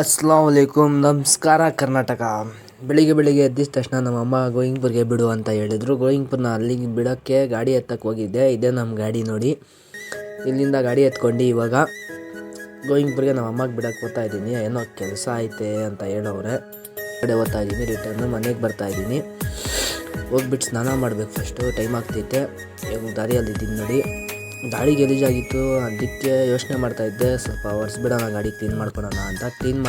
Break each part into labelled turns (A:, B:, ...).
A: ಅಸ್ಸಲಾಮು ಅಲೈಕುಮ್. ನಮಸ್ಕಾರ ಕರ್ನಾಟಕ. ಬೆಳಿಗ್ಗೆ ಎದ್ದಿದ ತಕ್ಷಣ ನಮ್ಮ ಅಮ್ಮ ಗೋಯಿಂಗ್ಪುರ್ಗೆ ಬಿಡು ಅಂತ ಹೇಳಿದರು. ಗೋಯಿಂಗ್ಪುರ್ನ ಅಲ್ಲಿಗೆ ಬಿಡೋಕ್ಕೆ ಗಾಡಿ ಎತ್ತಕ್ಕೆ ಹೋಗಿದ್ದೆ. ಇದೇ ನಮ್ಮ ಗಾಡಿ ನೋಡಿ. ಇಲ್ಲಿಂದ ಗಾಡಿ ಎತ್ಕೊಂಡು ಇವಾಗ ಗೋಯಿಂಗ್ಪುರ್ಗೆ ನಮ್ಮ ಅಮ್ಮಗೆ ಬಿಡೋಕ್ಕೆ ಹೋಗ್ತಾಯಿದ್ದೀನಿ. ಏನೋ ಕೆಲಸ ಐತೆ ಅಂತ ಹೇಳೋರೆ. ಕಡೆ ಓದ್ತಾಯಿದ್ದೀನಿ. ರಿಟರ್ನು ಮನೆಗೆ ಬರ್ತಾಯಿದ್ದೀನಿ. ಹೋಗ್ಬಿಟ್ಟು ಸ್ನಾನ ಮಾಡಬೇಕು. ಫಸ್ಟು ಟೈಮ್ ಆಗ್ತೈತೆ. ಇವಾಗ ದಾರಿಯಲ್ಲಿದ್ದೀನಿ ನೋಡಿ. ಗಾಡಿ ಗಲೀಜಾಗಿತ್ತು, ಅದಕ್ಕೆ ಯೋಚನೆ ಮಾಡ್ತಾಯಿದ್ದೆ ಸ್ವಲ್ಪ ಒರೆಸ್ಬಿಡೋಣ, ಗಾಡಿ ಕ್ಲೀನ್ ಮಾಡ್ಕೊಳೋಣ ಅಂತ ಕ್ಲೀನ್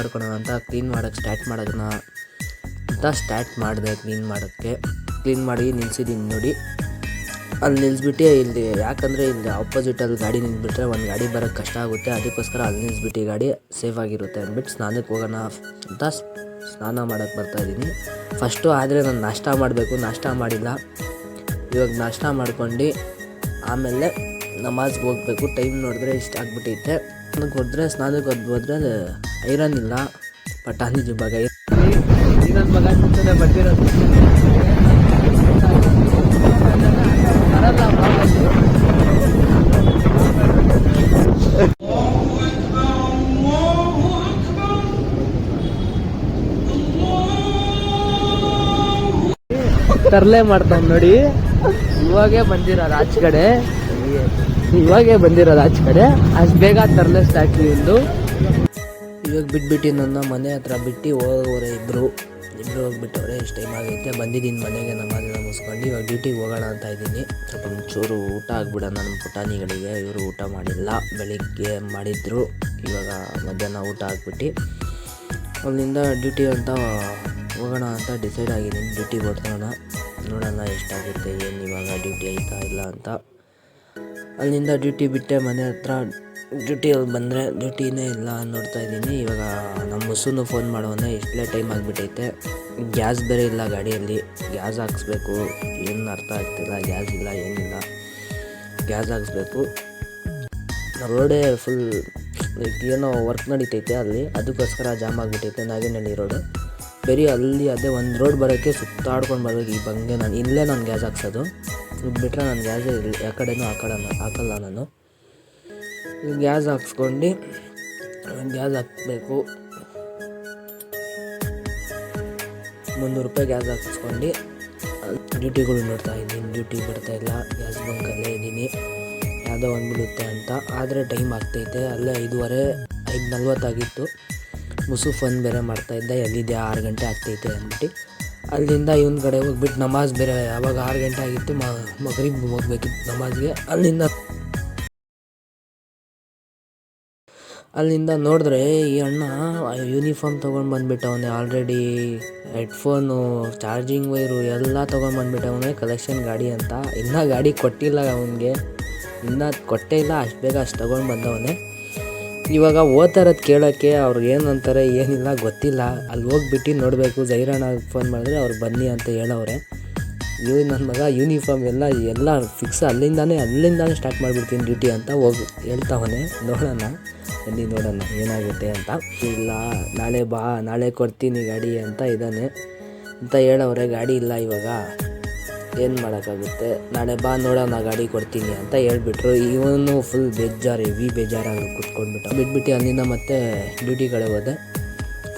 A: ಮಾಡೋಕ್ಕೆ ಸ್ಟಾರ್ಟ್ ಮಾಡಿದೆ. ಕ್ಲೀನ್ ಮಾಡಿ ನಿಲ್ಸಿದ್ದೀನಿ ನೋಡಿ. ಅಲ್ಲಿ ನಿಲ್ಲಿಸ್ಬಿಟ್ಟು ಇಲ್ಲಿ ಯಾಕಂದರೆ ಇಲ್ಲಿ ಆಪೋಸಿಟಲ್ಲಿ ಗಾಡಿ ನಿಲ್ಸ್ಬಿಟ್ರೆ ಒಂದು ಗಾಡಿ ಬರೋಕ್ಕೆ ಕಷ್ಟ ಆಗುತ್ತೆ. ಅದಕ್ಕೋಸ್ಕರ ಅಲ್ಲಿ ನಿಲ್ಲಿಸ್ಬಿಟ್ಟು ಗಾಡಿ ಸೇಫಾಗಿರುತ್ತೆ ಅಂದ್ಬಿಟ್ಟು ಸ್ನಾನಕ್ಕೆ ಹೋಗೋಣ ಅಂತ ಸ್ನಾನ ಮಾಡೋಕ್ಕೆ ಬರ್ತಾಯಿದ್ದೀನಿ. ಫಸ್ಟು ಆದರೆ ನಾನು ನಾಷ್ಟ ಮಾಡಬೇಕು, ನಾಷ್ಟ ಮಾಡಿಲ್ಲ. ಇವಾಗ ನಾಷ್ಟ ಮಾಡ್ಕೊಂಡು ಆಮೇಲೆ ನಮಾಜ್ಗೆ ಹೋಗ್ಬೇಕು. ಟೈಮ್ ನೋಡಿದ್ರೆ ಇಷ್ಟ ಆಗ್ಬಿಟ್ಟೈತೆ. ಸ್ನಾನಕ್ಕೆ ಹೋದ್ರೆ ಐರನ್ ಇಲ್ಲ, ಪಟಾಣಿ ಜುಬ್ಬಾಗ ಐರನ್ ಮಗ ಬರ್ತಿರೋದು ತರಲೆ ಮಾಡ್ತಾವ್ ನೋಡಿ. ಇವಾಗೇ ಬಂದಿರೋದು ಆಚೆ ಕಡೆ ಅಷ್ಟು ಬೇಗ ತರಲೆ ಸ್ಟಾರ್ಟ್ ಒಂದು. ಇವಾಗ ಬಿಟ್ಬಿಟ್ಟು ನನ್ನ ಮನೆ ಹತ್ರ ಬಿಟ್ಟು ಹೋಗೋರೆ ಇಬ್ಬರು ಹೋಗ್ಬಿಟ್ಟವ್ರೆ. ಇಷ್ಟು ಟೈಮ್ ಆಗೈತೆ. ಬಂದಿದ್ದೀನಿ ಮನೆಗೆ, ನಮಾಜೆಲ್ಲ ಮುಗಿಸ್ಕೊಂಡು ಇವಾಗ ಡ್ಯೂಟಿಗೆ ಹೋಗೋಣ ಅಂತ ಇದ್ದೀನಿ. ಸ್ವಲ್ಪ ಒಂಚೂರು ಊಟ ಆಗ್ಬಿಡೋಣ ನಮ್ಮ ಪುಟಾಣಿಗಳಿಗೆ. ಇವರು ಊಟ ಮಾಡಿಲ್ಲ, ಬೆಳಿಗ್ಗೆ ಮಾಡಿದ್ರು. ಇವಾಗ ಮಧ್ಯಾಹ್ನ ಊಟ ಹಾಕ್ಬಿಟ್ಟು ಅಲ್ಲಿಂದ ಡ್ಯೂಟಿ ಅಂತ ಹೋಗೋಣ ಅಂತ ಡಿಸೈಡ್ ಆಗಿದ್ದೀನಿ. ಡ್ಯೂಟಿಗೆ ಓಡ್ಸೋಣ, ನೋಡೋಣ ಎಷ್ಟಾಗುತ್ತೆ, ಏನು ಇವಾಗ ಡ್ಯೂಟಿ ಆಯ್ತಾ ಇಲ್ಲ ಅಂತ. ಅಲ್ಲಿಂದ ಡ್ಯೂಟಿ ಬಿಟ್ಟೆ ಮನೆ ಹತ್ರ. ಡ್ಯೂಟಿಯಲ್ಲಿ ಬಂದರೆ ಡ್ಯೂಟಿನೇ ಇಲ್ಲ ನೋಡ್ತಾಯಿದ್ದೀನಿ. ಇವಾಗ ನಮ್ಮ ಮುಸುನು ಫೋನ್ ಮಾಡೋನೆ, ಇಷ್ಟಲೇ ಟೈಮ್ ಆಗಿಬಿಟ್ಟೈತೆ. ಗ್ಯಾಸ್ ಬೇರೆ ಇಲ್ಲ ಗಾಡಿಯಲ್ಲಿ, ಗ್ಯಾಸ್ ಹಾಕ್ಸ್ಬೇಕು. ಏನು ಅರ್ಥ ಆಗ್ತಿಲ್ಲ, ಗ್ಯಾಸ್ ಇಲ್ಲ ಏನಿಲ್ಲ, ಗ್ಯಾಸ್ ಹಾಕ್ಸ್ಬೇಕು. ರೋಡೇ ಫುಲ್ ಏನೋ ವರ್ಕ್ ನಡೀತೈತೆ ಅಲ್ಲಿ, ಅದಕ್ಕೋಸ್ಕರ ಜಾಮ್ ಆಗಿಬಿಟ್ಟೈತೆ. ನಾಗೇನಹಳ್ಳಿ ರೋಡು ಬರೀ ಅಲ್ಲಿ ಅದೇ ಒಂದು ರೋಡ್ ಬರೋಕ್ಕೆ ಸುತ್ತಾಡ್ಕೊಂಡು ಬರ್ಬೇಕು. ಈ ಬಂಗೆ ನಾನು ಗ್ಯಾಸ್ ಹಾಕ್ಸೋದು ಬಿಟ್ಟರೆ ನಾನು ಗ್ಯಾಸೇ ಇಲ್ಲ, ಯಾಕಡೆನೂ ಹಾಕಲ್ಲ ನಾನು. ಗ್ಯಾಸ್ ಹಾಕ್ಸ್ಕೊಂಡು ಗ್ಯಾಸ್ ಹಾಕಬೇಕು. 300 ರೂಪಾಯಿ ಗ್ಯಾಸ್ ಹಾಕಿಸ್ಕೊಂಡು ಡ್ಯೂಟಿಗಳು ನೋಡ್ತಾಯಿದ್ದೀನಿ. ಡ್ಯೂಟಿ ಬರ್ತಾಯಿಲ್ಲ, ಗ್ಯಾಸ್ ಬಂಕಲ್ಲೇ ಇದ್ದೀನಿ. ಯಾವುದೋ ಒಂದು ಬಿಡುತ್ತೆ ಅಂತ. ಆದರೆ ಟೈಮ್ ಆಗ್ತೈತೆ. ಅಲ್ಲೇ 5:40 ಆಗಿತ್ತು. ಮುಸು ಫೋನ್ ಬೇರೆ ಮಾಡ್ತಾಯಿದ್ದೆ, ಎಲ್ಲಿದೆ 6 ಗಂಟೆ ಆಗ್ತೈತೆ ಅಂದ್ಬಿಟ್ಟು. ಅಲ್ಲಿಂದ ಇವನ ಕಡೆ ಹೋಗ್ಬಿಟ್ಟು ನಮಾಜ್ ಬೇರೆ ಯಾವಾಗ 6 ಗಂಟೆ ಆಗಿತ್ತು, ಮಗ್ರಿಬ್ ಹೋಗ್ಬೇಕಿತ್ತು ನಮಾಜ್ಗೆ. ಅಲ್ಲಿಂದ ನೋಡಿದ್ರೆ ಈ ಅಣ್ಣ ಯೂನಿಫಾರ್ಮ್ ತೊಗೊಂಡು ಬಂದುಬಿಟ್ಟವನೇ. ಆಲ್ರೆಡಿ ಹೆಡ್ಫೋನು, ಚಾರ್ಜಿಂಗ್ ವೈರು ಎಲ್ಲ ತೊಗೊಂಡು ಬಂದುಬಿಟ್ಟವನೇ. ಕಲೆಕ್ಷನ್ ಗಾಡಿ ಅಂತ. ಇನ್ನೂ ಗಾಡಿ ಕೊಟ್ಟಿಲ್ಲ ಅವನಿಗೆ, ಇನ್ನೂ ಕೊಟ್ಟೇ ಇಲ್ಲ. ಅಷ್ಟು ಬೇಗ ಅಷ್ಟು ತೊಗೊಂಡು ಬಂದವನೇ. ಇವಾಗ ಓದ್ತಾರದು ಕೇಳೋಕ್ಕೆ ಅವ್ರು ಏನಂತಾರೆ ಏನಿಲ್ಲ ಗೊತ್ತಿಲ್ಲ. ಅಲ್ಲಿ ಹೋಗ್ಬಿಟ್ಟು ನೋಡಬೇಕು. ಜೈರಣ್ಣ ಫೋನ್ ಮಾಡಿದ್ರೆ ಅವ್ರು ಬನ್ನಿ ಅಂತ ಹೇಳವ್ರೆ. ನನ್ನ ಮಗ ಯೂನಿಫಾರ್ಮ್ ಎಲ್ಲ ಫಿಕ್ಸ್ ಅಲ್ಲಿಂದಾನೇ ಸ್ಟಾರ್ಟ್ ಮಾಡಿಬಿಡ್ತೀನಿ ಡ್ಯೂಟಿ ಅಂತ ಹೇಳ್ತಾವನೆ. ನೋಡೋಣ ಏನಾಗುತ್ತೆ ಅಂತ. ಇಲ್ಲ ನಾಳೆ ಕೊಡ್ತೀನಿ ಗಾಡಿ ಅಂತ ಇದ್ದಾನೆ ಅಂತ ಹೇಳವ್ರೆ. ಗಾಡಿ ಇಲ್ಲ, ಇವಾಗ ಏನು ಮಾಡೋಕ್ಕಾಗುತ್ತೆ. ನಾಳೆ ಬಾ ನೋಡೋಣ ಗಾಡಿ ಕೊಡ್ತೀನಿ ಅಂತ ಹೇಳ್ಬಿಟ್ರು. ಇವನು ಫುಲ್ ಹೆವಿ ಬೇಜಾರಾಗಿ ಬಿಟ್ಬಿಟ್ಟು ಅಲ್ಲಿಂದ ಮತ್ತೆ ಡ್ಯೂಟಿ ಕಡೆ ಹೋದೆ.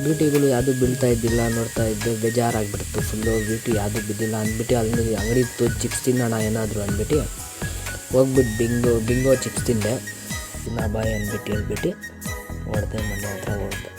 A: ಡ್ಯೂಟಿಗಳು ಯಾವುದೂ ಬೀಳ್ತಾ ಇದ್ದಿಲ್ಲ, ನೋಡ್ತಾ ಇದ್ದೆ. ಬೇಜಾರಾಗಿಬಿಡ್ತು ಫುಲ್ಲು. ಡ್ಯೂಟಿ ಯಾವುದೂ ಬಿದ್ದಿಲ್ಲ ಅಂದ್ಬಿಟ್ಟು ಅಲ್ಲಿ ಅಂಗಡಿ ಚಿಪ್ಸ್ ತಿನ್ನೋಣ ಏನಾದರೂ ಅಂದ್ಬಿಟ್ಟು ಹೋಗ್ಬಿಟ್ಟು ಬಿಂಗೋ ಚಿಪ್ಸ್ ತಿಂದೆ. ತಿನ್ನ ಬಾಯ್ ಅಂದ್ಬಿಟ್ಟು ಹೇಳ್ಬಿಟ್ಟು ಹೊಡೆದೆ. ಮನೆ ಹತ್ರ ಹೋಗ್ದೆ.